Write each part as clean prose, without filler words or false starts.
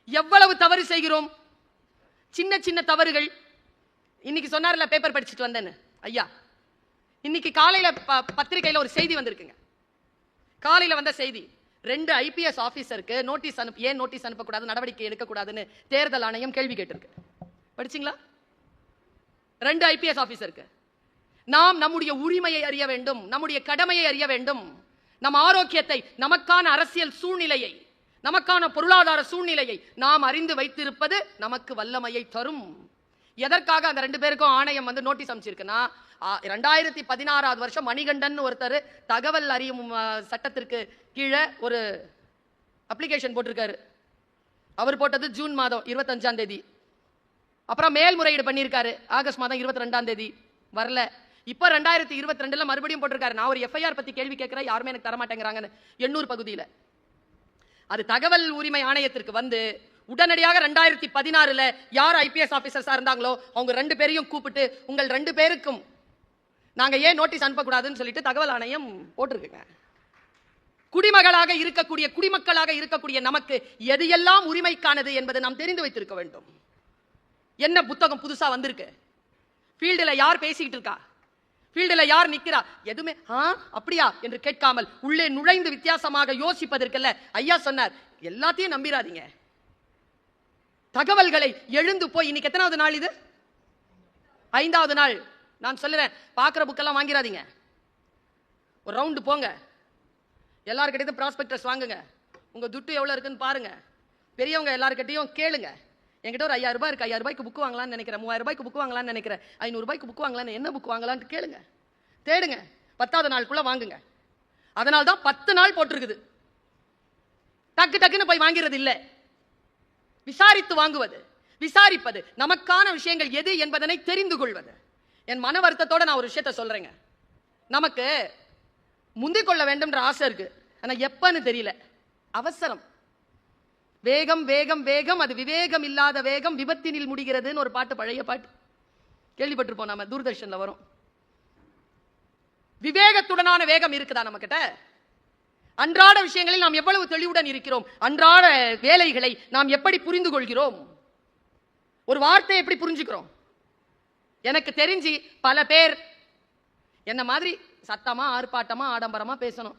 எவ்வளவு தவறு செய்கிறோம். சின்ன சின்ன தவறுகள். இன்னைக்கு சொன்னார்ல பேப்பர் படிச்சுட்டு வந்தேன்னு ஐயா, இன்னைக்கு காலையில பத்திரிகையில ஒரு செய்தி வந்திருக்குங்க. காலையில வந்த செய்தி, 2 IPS ஆபீசருக்கு நோட்டீஸ் ஏன் நோட்டீஸ் அனுப்பக்கூடாது, நடவடிக்கை எடுக்கக்கூடாதுன்னு தேர்தல் ஆணையம் கேள்வி கேட்டிருக்கு. படிச்சீங்களா? 2 IPS ஆபீசருக்கு. நாம் நம்முடைய உரிமையை அறிய வேண்டும், நம்முடைய கடமையை அறிய வேண்டும். நம் ஆரோக்கியத்தை, நமக்கான அரசியல் சூழ்நிலையை, நமக்கான பொருளாதார சூழ்நிலையை நாம் அறிந்து வைத்திருப்பது நமக்கு வல்லமையை தரும். எதற்காக அந்த 2 பேருக்கும் ஆணையம் வந்து நோட்டீஸ் அமைச்சிருக்குன்னா, 2016 வருஷம் மணிகண்டன் ஒருத்தர் தகவல் அறியும் சட்டத்திற்கு கீழே ஒரு அப்ளிகேஷன் போட்டிருக்காரு. அவர் போட்டது ஜூன் மாதம் 25ஆம் தேதி. அப்புறம் மேல்முறையீடு பண்ணியிருக்காரு ஆகஸ்ட் மாதம் 22ஆம் தேதி. வரல. இப்ப 2022 மறுபடியும் போட்டிருக்காரு. நான் ஒரு FIR பத்தி கேள்வி கேட்கிறேன், யாருமே எனக்கு தரமாட்டேங்கிறாங்கன்னு. எண்ணூர் பகுதியில் அது தகவல் உரிமை ஆணையத்திற்கு வந்து உடனடியாக 2016 யார் IPS ஆபீசர்ஸா இருந்தாங்களோ அவங்க 2 பேரையும் கூப்பிட்டு, உங்கள் 2 பேருக்கும் நாங்க ஏன் நோட்டீஸ் அனுப்பக்கூடாதுன்னு சொல்லிட்டு தகவல் ஆணையம் போட்டிருக்குங்க. குடிமகளாக இருக்கக்கூடிய, குடிமக்களாக இருக்கக்கூடிய நமக்கு எது எல்லாம் உரிமைக்கானது என்பதை நாம் தெரிந்து வைத்திருக்க வேண்டும். என்ன புத்தகம் புதுசா வந்திருக்கு, ஃபீல்டில் யார் பேசிக்கிட்டு இருக்கா, ஃபீல்டில் யார் நிக்கிறா, எதுவுமே அப்படியா என்று கேட்காமல் உள்ளே நுழைந்து வித்தியாசமாக யோசிப்பதற்கல்ல. ஐயா சொன்னார், எல்லாத்தையும் நம்பிராதீங்க. தகவல்களை எழுந்து போய், இன்னைக்கு எத்தனாவது நாள் இது? 5வது நாள். நான் சொல்லுறேன், பார்க்குற புக்கெல்லாம் வாங்கிறாதீங்க. ஒரு ரவுண்டு போங்க, எல்லாருக்கிட்டையும் ப்ராஸ்பெக்டஸ் வாங்குங்க, உங்க துட்டு எவ்வளோ இருக்குன்னு பாருங்க. பெரியவங்க எல்லாருக்கிட்டையும் கேளுங்க. என்கிட்ட ஒரு 5000 ரூபாய் இருக்கு, 5000 ரூபாய்க்கு புக் வாங்கலாம்னு நினைக்கிறேன், 3000 ரூபாய்க்கு புக் வாங்கலாம்னு நினைக்கிறேன், 500 ரூபாய்க்கு புக் வாங்கலாம்னு, என்ன புக் வாங்கலாம்னு கேளுங்க, தேடுங்க. 10வது நாளுக்குள்ள வாங்குங்க. அதனால தான் 10 நாள் போட்டிருக்குது. டக்கு டக்குன்னு போய் வாங்கிறது இல்லை, விசாரித்து வாங்குவது, விசாரிப்பது, நமக்கான விஷயங்கள் எது என்பதனை தெரிந்து கொள்வது. என் மன வருத்தத்தோட நான் ஒரு விஷயத்தை சொல்றேங்க. நமக்கு முந்திக் கொள்ள வேண்டும்ன்ற ஆசை இருக்கு, ஆனா எப்பன்னு தெரியல. அவசரம், வேகம் வேகம் வேகம், அது விவேகம் இல்லாத வேகம் விபத்தினில் முடிகிறதுன்னு ஒரு பாட்டு, பழைய பாட்டு கேள்விப்பட்டிருப்போம், நாம தூர்தர்ஷன்ல வரும். விவேகத்துடனான வேகம் இருக்குதா நம்ம கிட்ட? அன்றாட விஷயங்களில் நாம் எவ்வளவு தெளிவுடன் இருக்கிறோம்? அன்றாட வேலைகளை நாம் எப்படி புரிந்து கொள்கிறோம்? ஒரு வார்த்தை எப்படி புரிஞ்சுக்கிறோம்? எனக்கு தெரிஞ்சு பல பேர் என்ன மாதிரி சத்தமா, ஆர்ப்பாட்டமா, ஆடம்பரமா பேசணும்,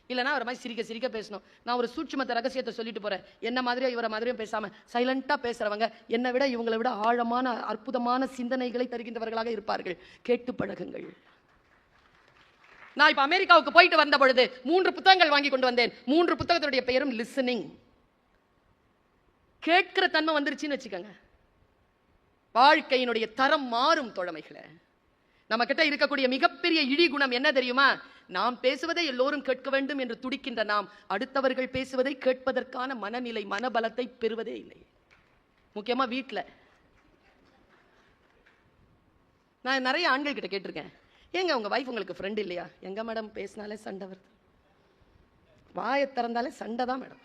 இல்லைன்னா ஒரு மாதிரி சிரிக்க சிரிக்க பேசணும். நான் ஒரு சூட்சுமத்த ரகசியத்தை சொல்லிட்டு போறேன். என்ன மாதிரியும் இவரை மாதிரியும் பேசாம சைலண்டா பேசுறவங்க என்னை விட, இவங்களை விட ஆழமான அற்புதமான சிந்தனைகளை தருகின்றவர்களாக இருப்பார்கள். கேட்டு பழகுங்கள். நான் இப்ப அமெரிக்காவுக்கு போயிட்டு வந்த பொழுது 3 புத்தகங்கள் வாங்கி கொண்டு வந்தேன். 3 புத்தகத்துடைய பெயரும் லிசனிங். கேட்கிற தன்மை வந்துருச்சுன்னு வச்சுக்கோங்க, வாழ்க்கையினுடைய தரம் மாறும். தோழமைகளை, நம்ம கிட்ட இருக்கக்கூடிய மிகப்பெரிய இழி குணம் என்ன தெரியுமா? நாம் பேசுவதை எல்லோரும் கேட்க வேண்டும் என்று துடிக்கின்ற நாம், அடுத்தவர்கள் பேசுவதை கேட்பதற்கான மனநிலை, மனபலத்தை பெறுவதே இல்லை. முக்கியமா வீட்டில். நான் நிறைய ஆண்கள் கிட்ட கேட்டிருக்கேன், ஏங்க உங்க வைஃப் உங்களுக்கு ஃப்ரெண்ட் இல்லையா? எங்க மேடம், பேசினாலே சண்டை வருது, வாயை திறந்தாலே சண்டை தான் மேடம்.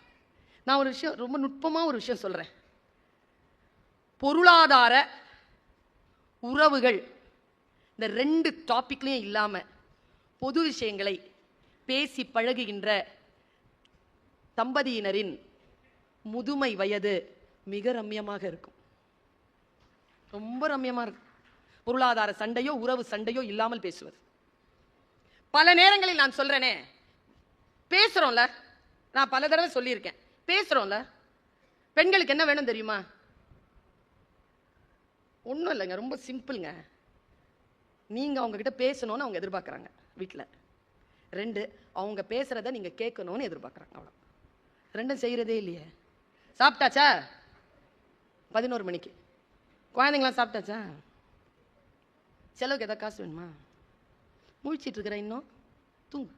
நான் ஒரு விஷயம், ரொம்ப நுட்பமா ஒரு விஷயம் சொல்றேன். பொருளாதார, உறவுகள், இந்த 2 டாபிக்லையும் இல்லாம பொது விஷயங்களை பேசி பழகுகின்ற தம்பதியினரின் முதுமை வயது மிக ரம்யமாக இருக்கும். ரொம்ப ரம்யமா இருக்கும். பொருளாதார சண்டையோ உறவு சண்டையோ இல்லாமல் பேசுவது. பல நேரங்களில் நான் சொல்றேனே, பேசுறோம்ல, நான் பல தடவை சொல்லியிருக்கேன், பேசுறோம்ல, பெண்களுக்கு என்ன வேணும் தெரியுமா? ஒன்றும் இல்லைங்க, ரொம்ப சிம்பிள்ங்க. நீங்க அவங்க கிட்ட பேசணும்னு அவங்க எதிர்பார்க்குறாங்க வீட்டில். 2, அவங்க பேசுறத நீங்க கேட்கணும்னு எதிர்பார்க்குறாங்க. அவ்வளோ. 2 செய்யறதே இல்லையே. சாப்பிட்டாச்சா? 11 மணிக்கு. குழந்தைங்களாம் சாப்பிட்டாச்சா? செலவுக்கு எதாவது காசு வேணுமா? முழிச்சிட்டு இருக்கிற, இன்னும் தூங்கு.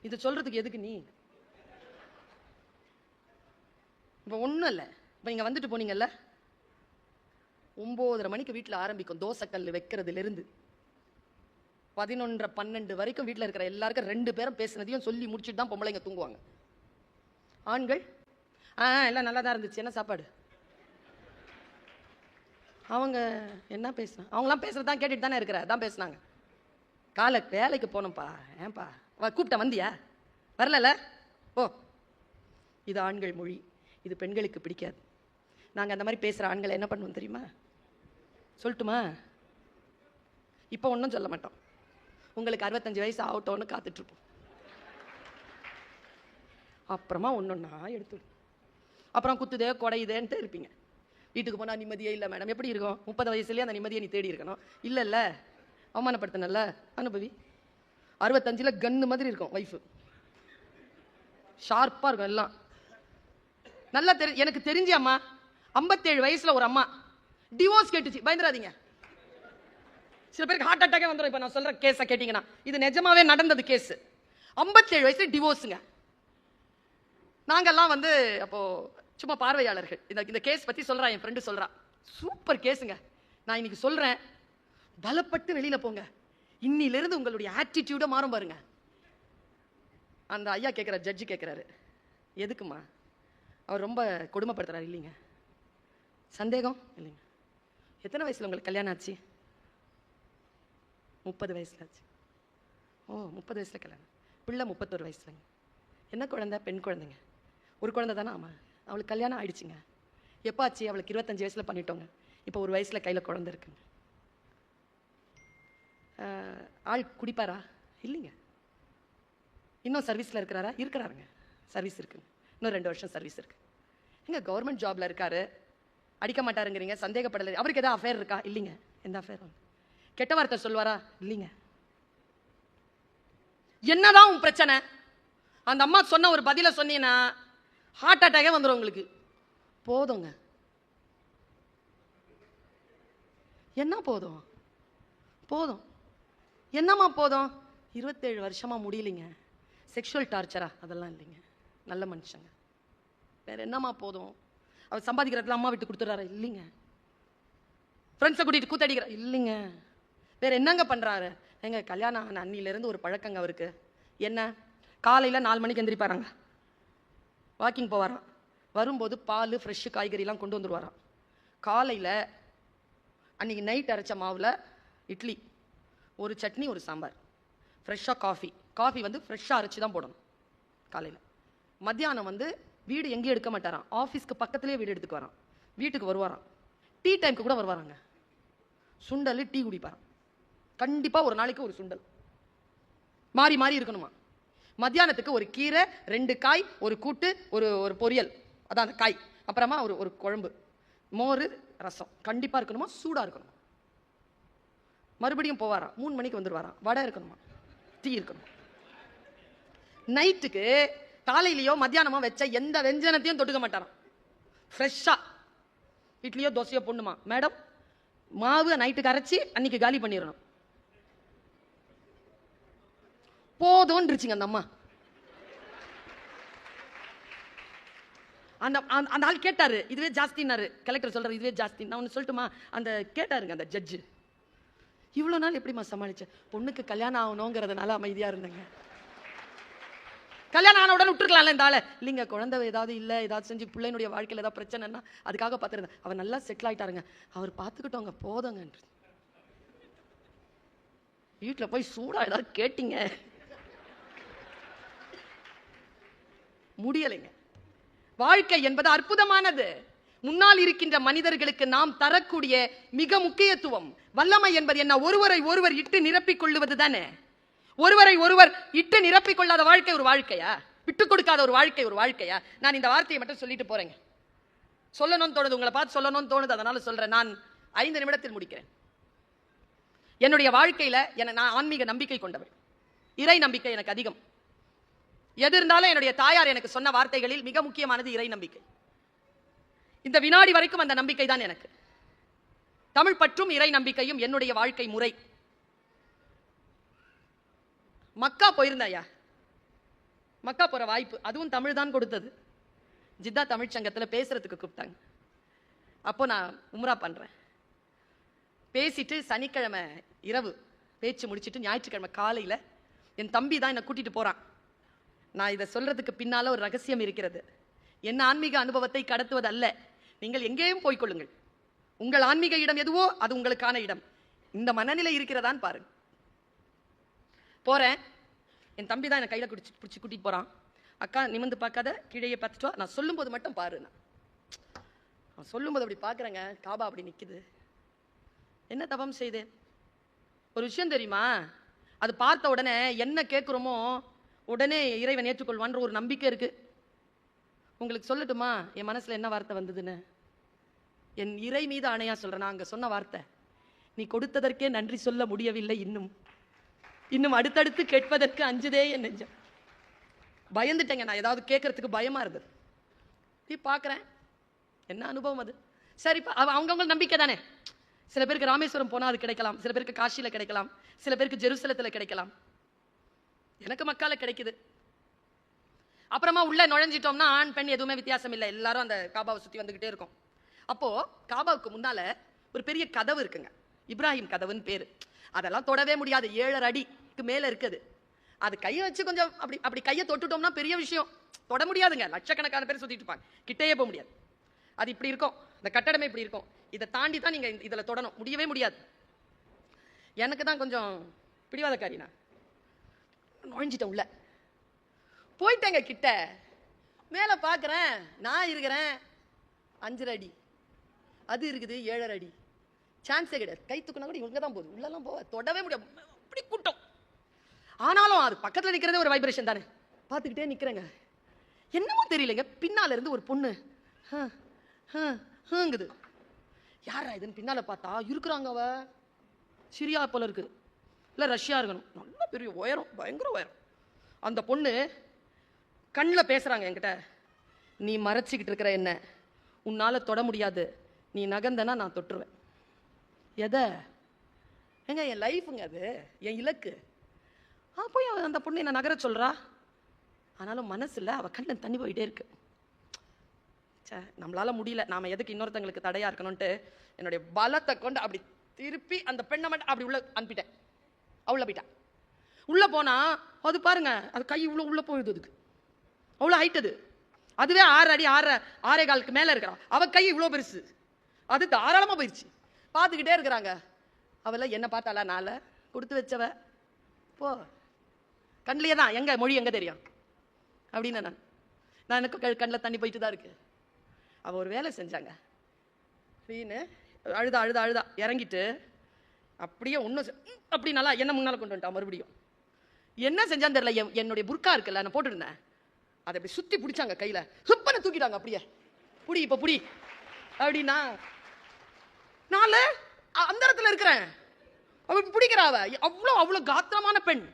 இது சொல்றதுக்கு எதுக்கு நீ? இப்போ ஒன்றும் இல்லை. இப்போ நீங்கள் வந்துட்டு போனீங்கல்ல, 9:30 மணிக்கு வீட்டில் ஆரம்பிக்கும் தோசைக்கல் வைக்கிறதுலேருந்து 11, 12 வரைக்கும் வீட்டில் இருக்கிற எல்லாருக்கும் 2 பேரும் பேசுனதையும் சொல்லி முடிச்சுட்டு தான் பொம்பளைங்க தூங்குவாங்க. ஆண்கள் எல்லாம் நல்லா தான் இருந்துச்சு, என்ன சாப்பாடு? அவங்க என்ன பேசுனா? அவங்களாம் பேசுறது தான் கேட்டுட்டு தானே இருக்கிற, தான் பேசுனாங்க. காலை வேலைக்கு போனோம்ப்பா. ஏன்பா கூப்பிட்ட, வந்தியா? வரல. ஓ, இது ஆண்கள் மொழி. இது பெண்களுக்கு பிடிக்காது. நாங்கள் அந்த மாதிரி பேசுகிற ஆண்களை என்ன பண்ணுவோம் தெரியுமா? சொல்லட்டுமா? இப்போ ஒன்றும் சொல்ல மாட்டோம். உங்களுக்கு 65 வயசு ஆகட்டோன்னு காத்துட்ருப்போம். அப்புறமா ஒன்றொன்னா எடுத்து அப்புறம் குத்துதே குடையுதேன்ட்டு இருப்பீங்க. வீட்டுக்கு போனால் நிம்மதியே இல்லை மேடம். எப்படி இருக்கும்? 30 வயசுலேயே அந்த நிம்மதியை நீ தேடி இருக்கணும். இல்லைல்ல, அவமானப்படுத்தினல்ல, அனுபவி. 65 கன்னு மாதிரி இருக்கும் வைஃபு, ஷார்ப்பாக இருக்கும் எல்லாம். நல்லா எனக்கு தெரிஞ்ச அம்மா 57 வயசுல ஒரு அம்மா டிவோர்ஸ் கேட்டுச்சு. பயந்துடாதீங்க, சில பேருக்கு ஹார்ட் அட்டாக்கே வந்துடும். இப்போ நான் சொல்ற கேஸை கேட்டீங்கன்னா இது நிஜமாவே நடந்தது கேஸ். 57 வயசுல டிவோர்ஸுங்க. நாங்கெல்லாம் வந்து அப்போ சும்மா பார்வையாளர்கள். இந்த கேஸ் பத்தி சொல்றா, என் ஃப்ரெண்டு சொல்றா, சூப்பர் கேஸுங்க. நான் இன்னைக்கு சொல்றேன், பலப்பட்டு வெளியில போங்க. இன்னிலிருந்து உங்களுடைய ஆட்டிடியூட மாறும் பாருங்க. அந்த ஐயா கேட்கிற ஜட்ஜி கேட்கிறாரு, எதுக்குமா? அவர் ரொம்ப கொடுமைப்படுத்துறாரு. இல்லைங்க, சந்தேகம் இல்லைங்க. எத்தனை வயசுல உங்களுக்கு கல்யாணம் ஆச்சு? 30 வயசுல ஆச்சு. ஓ, 30 வயசுல கல்யாணம். பிள்ளை 31 வயசுலங்க. என்ன குழந்தை? பெண் குழந்தைங்க. ஒரு குழந்தை தானே? ஆமாம். அவளுக்கு கல்யாணம் ஆயிடுச்சுங்க. எப்போ ஆச்சு? அவளுக்கு 25 வயசுல பண்ணிட்டோங்க. இப்போ ஒரு வயசுல கையில் குழந்தை இருக்குங்க. ஆள் குடிப்பாரா? இல்லைங்க. இன்னும் சர்வீஸில் இருக்கிறாரா? இருக்கிறாருங்க, சர்வீஸ் இருக்குங்க. இன்னும் 2 வருஷம் சர்வீஸ் இருக்கு. எங்க கவர்மெண்ட் ஜாப்ல இருக்காரு, அடிக்க மாட்டாருங்கிறீங்க, சந்தேகப்படலை. அவருக்கு எதாவது அஃபேர் இருக்கா? இல்லைங்க. எந்த அஃபேர்? கெட்ட வார்த்தை சொல்வாரா? இல்லைங்க. என்னதான் உன் பிரச்சனை? அந்த அம்மா சொன்ன ஒரு பதில சொன்னீங்கன்னா ஹார்ட் அட்டாக்கே வந்துடும் உங்களுக்கு. போதுங்க. என்ன போதும்? போதும். என்னம்மா போதும்? 27 வருஷமா முடியலைங்க. செக்ஷுவல் டார்ச்சரா? அதெல்லாம் இல்லைங்க, நல்ல மனுஷங்க. வேற என்னம்மா போதும்? அவர் சம்பாதிக்கிறதுல அம்மா விட்டு கொடுத்துறாரு? இல்லைங்க. ஃப்ரெண்ட்ஸை கூட்டிட்டு கூத்தடிக்கிற? இல்லைங்க. வேற என்னங்க பண்றாரு? எங்க கல்யாணம் ஆன அன்னிலிருந்து ஒரு பழக்கங்க அவருக்கு. என்ன? காலையில் 4 மணிக்கு எந்திரிப்பாராங்க, வாக்கிங் போவாராம். வரும்போது பால், ஃப்ரெஷ்ஷு காய்கறிலாம் கொண்டு வந்துடுவாராம். காலையில் அன்றைக்கி நைட் அரைச்ச மாவில் இட்லி, ஒரு சட்னி, ஒரு சாம்பார், ஃப்ரெஷ்ஷாக காஃபி வந்து ஃப்ரெஷ்ஷாக அரைச்சி தான் போடணும் காலையில். மத்தியானம் வந்து வீடு எங்கேயும் எடுக்க மாட்டாராம், ஆஃபீஸ்க்கு பக்கத்துலேயே வீடு எடுத்துக்கு வரான். வீட்டுக்கு வருவாராம், டீ டைமுக்கு கூட வருவாராங்க. சுண்டல், டீ குடிப்பாராம். கண்டிப்பாக ஒரு நாளைக்கு ஒரு சுண்டல் மாறி மாறி இருக்கணுமா. மத்தியானத்துக்கு ஒரு கீரை, 2 காய், ஒரு கூட்டு, ஒரு பொரியல், அதான் அந்த காய், அப்புறமா ஒரு குழம்பு, மோர், ரசம் கண்டிப்பாக இருக்கணுமா, சூடாக இருக்கணுமா. மறுபடியும் போவாராம், 3 மணிக்கு வந்துடுவாராம், வடை இருக்கணுமா, டீ இருக்கணும். நைட்டுக்கு காலையிலையோ மத்தியானமோ வச்ச எந்த வெஞ்சனத்தையும் தொட்டுக்க மாட்டாராம். ஃப்ரெஷ்ஷாக இட்லியோ தோசையோ பொண்ணுமா, மேடம் மாவு நைட்டுக்கு அரைச்சி அன்னைக்கு காலி பண்ணிடணும். போதும்ன்றுச்சுங்க அந்த அம்மா. அந்த ஆள் கேட்டாரு, இதுவே ஜாஸ்தின்னாரு. கலெக்டர் சொல்றாரு இதுவே ஜாஸ்தி. நான் ஒன்று சொல்லட்டுமா? அந்த கேட்டாருங்க அந்த ஜட்ஜு, இவ்வளோ நாள் எப்படிமா சமாளிச்ச? பொண்ணுக்கு கல்யாணம் ஆகணுங்கிறதுனால அமைதியா இருந்தேங்க. கல்யாணம் ஆன உடனே விட்டுருக்கலாம்ல இந்த ஆளை. இல்லைங்க, குழந்தை ஏதாவது இல்லை, ஏதாவது செஞ்சு பிள்ளைனுடைய வாழ்க்கையில் ஏதாவது பிரச்சனைன்னா அதுக்காக பார்த்துருந்தேன். அவர் நல்லா செட்டில் ஆயிட்டாருங்க, அவர் பார்த்துக்கிட்டோங்க, போதுங்க. வீட்டில் போய் சூடா ஏதாவது கேட்டீங்க, முடியலைங்க. வாழ்க்கை என்பது அற்புதமானது. முன்னால் இருக்கின்ற மனிதர்களுக்கு நாம் தரக்கூடிய மிக முக்கியத்துவம், வல்லமை என்பது என்ன? ஒருவரை ஒருவர் இட்டு நிரப்பிக் கொள்ளுவது தானே. ஒருவரை ஒருவர் இட்டு நிரப்பிக் கொள்ளாத வாழ்க்கை ஒரு வாழ்க்கையா? விட்டுக் கொடுக்காத ஒரு வாழ்க்கை ஒரு வாழ்க்கையா? நான் இந்த வார்த்தையை மட்டும் சொல்லிட்டு போறேங்க. சொல்லணும்னு தோணுது, உங்களை பார்த்து சொல்லணும்னு தோணுது, அதனால சொல்றேன். நான் 5 நிமிடத்தில் முடிக்கிறேன். என்னுடைய வாழ்க்கையில நான் ஆன்மீக நம்பிக்கை கொண்டவர், இறை நம்பிக்கை எனக்கு அதிகம். எது இருந்தாலும் என்னுடைய தாயார் எனக்கு சொன்ன வார்த்தைகளில் மிக முக்கியமானது இறை நம்பிக்கை. இந்த வினாடி வரைக்கும் அந்த நம்பிக்கை தான் எனக்கு. தமிழ் பற்றும் இறை நம்பிக்கையும் என்னுடைய வாழ்க்கை முறை. மக்கா போயிருந்தாயா? மக்கா போற வாய்ப்பு அதுவும் தமிழ் தான் கொடுத்தது. ஜித்தா தமிழ் சங்கத்தில் பேசுறதுக்கு கூப்பிட்டாங்க. அப்போ நான் உம்ரா பண்றேன். பேசிட்டு சனிக்கிழமை இரவு பேச்சு முடிச்சுட்டு ஞாயிற்றுக்கிழமை காலையில் என் தம்பி தான் என்னை கூட்டிட்டு போறான். நான் இதை சொல்றதுக்கு பின்னால ஒரு ரகசியம் இருக்கிறது. என் ஆன்மீக அனுபவத்தை கடத்துவது அல்ல. நீங்கள் எங்கேயும் போய்கொள்ளுங்கள், உங்கள் ஆன்மீக இடம் எதுவோ அது உங்களுக்கான இடம். இந்த மனநிலை இருக்கிறதான் பாருங்க. போறேன், என் தம்பி தான் என்னை கையில் பிடிச்சி கூட்டிட்டு போறான். அக்கா நிமிந்து பார்க்காத, கீழே பார்த்துட்டு வா, நான் சொல்லும்போது மட்டும் பாரு. நான் சொல்லும்போது அப்படி பார்க்குறேங்க, காபா அப்படி நிற்குது. என்ன தபம் செய்தேன்? ஒரு விஷயம் தெரியுமா? அது பார்த்த உடனே என்ன கேட்குறோமோ உடனே இறைவன் ஏற்றுக்கொள்வான்ற ஒரு நம்பிக்கை இருக்கு. உங்களுக்கு சொல்லட்டுமா என் மனசுல என்ன வார்த்தை வந்ததுன்னு? என் இறை மீது ஆணையா சொல்றேன். நான் அங்க சொன்ன வார்த்தை, நீ கொடுத்ததற்கே நன்றி சொல்ல முடியவில்லை, இன்னும் இன்னும் அடுத்தடுத்து கேட்பதற்கு அஞ்சுதே என் நெஞ்சம். பயந்துட்டேங்க, நான் ஏதாவது கேட்கறதுக்கு பயமா இருந்தது. நீ பார்க்குறேன், என்ன அனுபவம் அது. சரி, அவங்கவுங்க நம்பிக்கை தானே. சில பேருக்கு ராமேஸ்வரம் போனால் அது கிடைக்கலாம், சில பேருக்கு காசியில் கிடைக்கலாம், சில பேருக்கு ஜெருசலத்தில் கிடைக்கலாம். எனக்கு மக்கால கிடைக்குது. அப்புறமா உள்ள நுழைஞ்சிட்டோம்னா ஆண் பெண் எதுவுமே வித்தியாசம் இல்லை, எல்லாரும் அந்த காபாவை சுற்றி வந்துகிட்டே இருக்கும். அப்போ காபாவுக்கு முன்னால ஒரு பெரிய கதவு இருக்குங்க, இப்ராஹிம் கதவுன்னு பேரு. அதெல்லாம் தொடவே முடியாது, 7.5 அடிக்கு மேல இருக்குது. அது கையை வச்சு கொஞ்சம் அப்படி அப்படி கையை தொட்டுட்டோம்னா பெரிய விஷயம், தொட முடியாதுங்க. லட்சக்கணக்கான பேர் சுத்திட்டு இருப்பாங்க, கிட்டேயே போக முடியாது. அது இப்படி இருக்கும், இந்த கட்டடமே இப்படி இருக்கும். இதை தாண்டி தான் நீங்க இதுல தொடணும், முடியவே முடியாது. எனக்கு தான் கொஞ்சம் பிடிவாதக்காரி, நான் நுழைஞ்சிட்டேன் உள்ள. போயிட்டேங்க கிட்ட, மேல பாக்குறேன், நான் இருக்கிறேன் 5.5 அடி, அது இருக்குது 7.5 அடி. சான்ஸே கிடையாது. கை தூக்கினா கூட இவங்க தான் போகுது, உள்ளெல்லாம் போக தொடவே முடியாது, அப்படி கூட்டம். ஆனாலும் அது பக்கத்துல நிக்கிறதே ஒரு வைப்ரேஷன் தானே. பார்த்துக்கிட்டே நிக்கிறேங்க, என்னமோ தெரியலைங்க, பின்னால இருந்து ஒரு பொண்ணு ஹங்குது. யாரா இதுன்னு பின்னால பார்த்தா இருக்கிறாங்க, அவ சிரியா போல இருக்கு, இல்ல ரஷ்யா இருக்கணும். நல்ல பெரிய உயரம், பயங்கர உயரம். அந்த பொண்ணு கண்ணில் பேசுறாங்க என்கிட்ட, நீ மறைச்சிக்கிட்டு இருக்கிற என்ன உன்னால தொட முடியாது, நீ நகர்ந்தனா நான் தொட்டுருவேன். எதை எங்க? என் லைஃபுங்க, அது என் இலக்கு. போய் அந்த பொண்ணு என்ன நகர சொல்றா, ஆனாலும் மனசுல அவ கண்ணில் தண்ணி போயிட்டே இருக்கு. நம்மளால முடியல, நாம எதுக்கு இன்னொருத்தங்களுக்கு தடையா இருக்கணும்ட்டு என்னுடைய பலத்தை கொண்டு அப்படி திருப்பி அந்த பெண்ணை மட்டும் அப்படி உள்ள அனுப்பிட்டேன். அவ்வளோ போயிட்டா. உள்ள போனா அது பாருங்க, அது கை இவ்வளோ உள்ள போயிடுது, அதுக்கு அவ்வளோ ஹைட். அதுவே 6 அடி 6.25 மேல இருக்கிறான், அவ கை இவ்வளோ பெருசு, அது தாராளமா போயிடுச்சு. பார்த்துக்கிட்டே இருக்கிறாங்க. அவள என்ன பார்த்தாளா, நாள கொடுத்து வச்சவ போ, கண்ணிலேயே தான், எங்க மொழி எங்க தெரியும் அப்படின்னு நான் எனக்கு கண்ணில் தண்ணி போயிட்டு தான் இருக்கு. அவ ஒரு வேலை செஞ்சாங்க அப்படின்னு அழுதா அழுதா அழுதா இறங்கிட்டு அப்படியே ஒன்றும் அப்படி நல்லா என்ன முன்னால் கொண்டு வந்துட்டான். மறுபடியும் என்ன செஞ்சான்னு தெரியல, என்னுடைய புர்கா இருக்குல்ல நான் போட்டுருந்தேன், அதை அப்படி சுற்றி பிடிச்சாங்க கையில், சுப்பனை தூக்கிட்டாங்க. அப்படியே புடி இப்போ புடி அப்படின்னா, நான் அந்த இடத்துல இருக்கிறேன், அவ பிடிக்கிறாவ, அவ்வளோ அவ்வளோ காத்திரமான பெண்.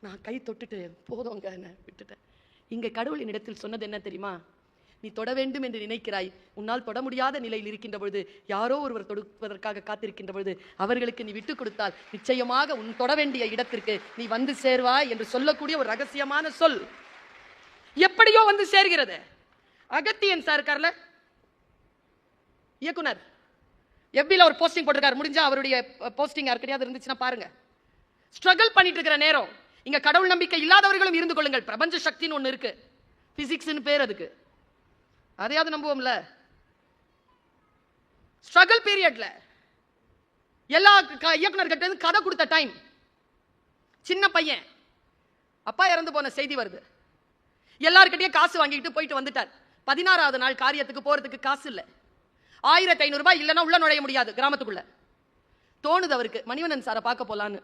நான் கை தொட்டுட்டு போதுங்க விட்டுட்டேன். இங்கே கடவுளின் இடத்தில் சொன்னது என்ன தெரியுமா? நீ தொட வேண்டும் என்று நினைக்கிறாய், உன்னால் தொட முடியாத நிலையில் இருக்கின்ற பொழுது, யாரோ ஒருவர் தொடுவதற்காக காத்திருக்கின்ற பொழுது அவர்களுக்கு நீ விட்டு கொடுத்தால் நிச்சயமாக உன் தொட வேண்டிய இடத்திற்கு நீ வந்து சேர்வாய் என்று சொல்லக்கூடிய ஒரு ரகசியமான சொல் எப்படியோ வந்து சேர்கிறது. அகத்தியன் சார் இருக்கார்ல, இயக்குனர், எஃபில ஒரு போஸ்டிங் போட்டிருக்காரு. முடிஞ்சா அவருடைய போஸ்டிங் யாருக்கையாவது இருந்துச்சுன்னா பாருங்க. ஸ்ட்ரகிள் பண்ணிட்டு இருக்கிற நேரம், இங்க கடவுள் நம்பிக்கை இல்லாதவர்களும் இருந்து கொள்ளுங்கள். பிரபஞ்ச சக்தின்னு ஒண்ணு இருக்கு, பிசிக்ஸ்னு பேர் அதுக்கு, அதையாவது நம்புவோம்ல. ஸ்ட்ரகிள் பீரியட்ல எல்லா இயக்குனர்கிட்ட கதை கொடுத்த டைம், சின்ன பையன் அப்பா இறந்து போன செய்தி வருது, எல்லார்கிட்டயும் காசு வாங்கிட்டு போயிட்டு வந்துட்டார். 16வது நாள் காரியத்துக்கு போறதுக்கு காசு இல்லை, 1500 ரூபாய் இல்லைன்னா உள்ள நுழைய முடியாது கிராமத்துக்குள்ள. தோணுது அவருக்கு மணிவண்ணன் சாரை பார்க்க போலான்னு.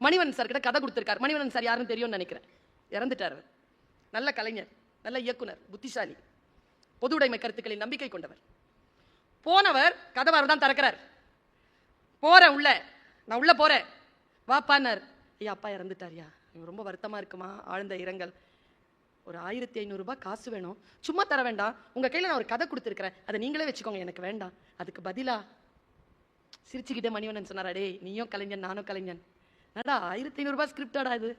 மணிவண்ணன் சார் கிட்ட கதை கொடுத்திருக்காரு. மணிவண்ணன் சார் யாருன்னு தெரியும்னு நினைக்கிறேன், இறந்துட்டார். நல்ல கலைஞர், நல்ல இயக்குனர், புத்திசாலி, பொது உடைமை கருத்துக்களின் நம்பிக்கை கொண்டவர். போனவர் கதவார் தான் திறக்கிறார். போறேன் உள்ள, நான் உள்ள போறேன், வாப்பானார். ஐயா அப்பா இறந்துட்டாரியா, ரொம்ப வருத்தமா இருக்குமா, ஆழ்ந்த இரங்கல், ஒரு 1500 ரூபாய் காசு வேணும், சும்மா தர வேண்டாம், உங்க கையில நான் ஒரு கதை கொடுத்துருக்கிறேன், அதை நீங்களே வச்சுக்கோங்க, எனக்கு வேண்டாம். அதுக்கு பதிலா சிரிச்சுக்கிட்டே மணிவண்ணன் சொன்னாரா, டே நீயும் கலைஞன் நானும் கலைஞன், நடா 1500 ரூபாய் ஸ்கிரிப்டாடா இது,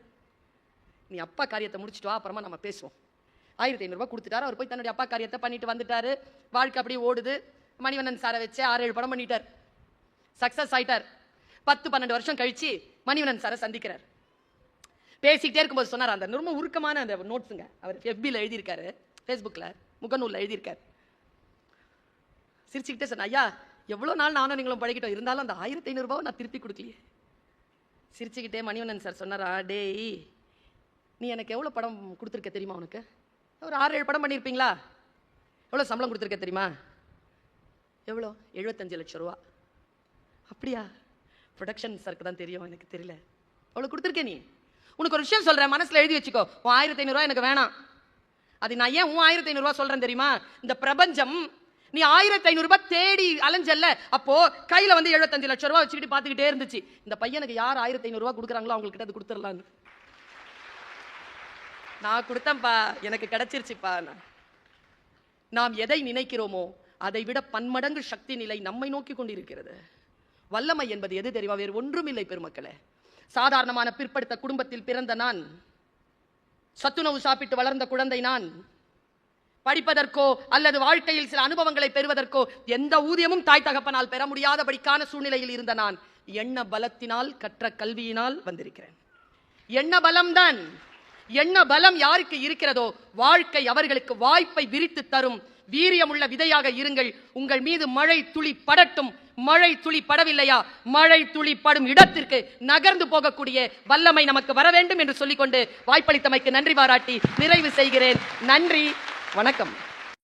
நீ அப்பா காரியத்தை முடிச்சுட்டு வா, அப்புறமா நம்ம பேசுவோம். 1500 ரூபாய் கொடுத்துட்டாரு. அவர் போய் தன்னுடைய அப்பா காரியத்தை பண்ணிட்டு வந்துட்டாரு. வாழ்க்கை அப்படியே ஓடுது. மணிவண்ணன் சாரை வச்சு 6-7 படம் பண்ணிட்டார், சக்சஸ் ஆயிட்டார். 10-12 வருஷம் கழிச்சு மணிவண்ணன் சாரை சந்திக்கிறார். பேசிக்கிட்டே இருக்கும்போது சொன்னார், அந்த ரொம்ப உருக்கமான அந்த நோட்ஸுங்க, அவர் எஃபில எழுதியிருக்காரு, ஃபேஸ்புக்கில் முகநூலில் எழுதியிருக்காரு. சிரிச்சுக்கிட்டே சொன்ன, ஐயா எவ்வளோ நாள் நானும் நீங்களும் பழகிட்டோம், இருந்தாலும் அந்த 1500 ரூபாவை நான் திருப்பி கொடுக்கலையே. சிரிச்சுக்கிட்டே மணிவண்ணன் சார் சொன்னாரா, டேய் நீ எனக்கு எவ்வளவு படம் கொடுத்துருக்க தெரியுமா? உனக்கு ஒரு 6-7 படம் பண்ணியிருப்பீங்களா? எவ்வளவு சம்பளம் கொடுத்துருக்க தெரியுமா? எவ்வளோ? 75 லட்சம் ரூபா. அப்படியா? ப்ரொடக்ஷன் சருக்கு தான் தெரியும், எனக்கு தெரியல. அவ்வளோ கொடுத்துருக்க. நீ உனக்கு ஒரு விஷயம் சொல்றேன், மனசுல எழுதி வச்சுக்கோ. 1500 ரூபா எனக்கு வேணாம். அது நான் ஏன் 1500 ரூபா சொல்றேன் தெரியுமா? இந்த பிரபஞ்சம் நீ 1500 ரூபாய் தேடி அலைஞ்சல்ல, அப்போ கையில வந்து 75 லட்சம் ரூபாய் வச்சுக்கிட்டு பார்த்துக்கிட்டே இருந்துச்சு. இந்த பையனுக்கு யார் 1500 ரூபாய் கொடுக்குறாங்களோ அவங்ககிட்ட அது கொடுத்துடலான்னு நான் கொடுத்தேன்ப்பா, எனக்கு கிடைச்சிருச்சுப்பா. நாம் எதை நினைக்கிறோமோ அதை விட பன்மடங்கு சக்தி நிலை நம்மை நோக்கி கொண்டிருக்கிறது. வல்லமை என்பது எது தெரியுமா? வேறு ஒன்றும் இல்லை பெருமக்களே. சாதாரணமான பிற்படுத்த குடும்பத்தில் பிறந்த நான், சத்துணவு சாப்பிட்டு வளர்ந்த குழந்தை நான், படிப்பதற்கோ அல்லது வாழ்க்கையில் சில அனுபவங்களை பெறுவதற்கோ எந்த ஊதியமும் தாய் தகப்பனால் பெற முடியாதபடிக்கான சூழ்நிலையில் இருந்த நான் எண்ண பலத்தினால், கற்ற கல்வியினால் வந்திருக்கிறேன். எண்ண பலம்தான். எண்ண பலம் யாருக்கு இருக்கிறதோ வாழ்க்கை அவர்களுக்கு வாய்ப்பை விரித்து தரும். வீரியமுள்ள விதையாக இருங்கள். உங்கள் மீது மழை துளி படட்டும். மழை துளி படவில்லையா, மழை துளி படும் இடத்திற்கு நகர்ந்து போகக்கூடிய வல்லமை நமக்கு வர வேண்டும் என்று சொல்லிக்கொண்டு வாய்ப்பளித்தமைக்கு நன்றி பாராட்டி நிறைவு செய்கிறேன். நன்றி, வணக்கம்.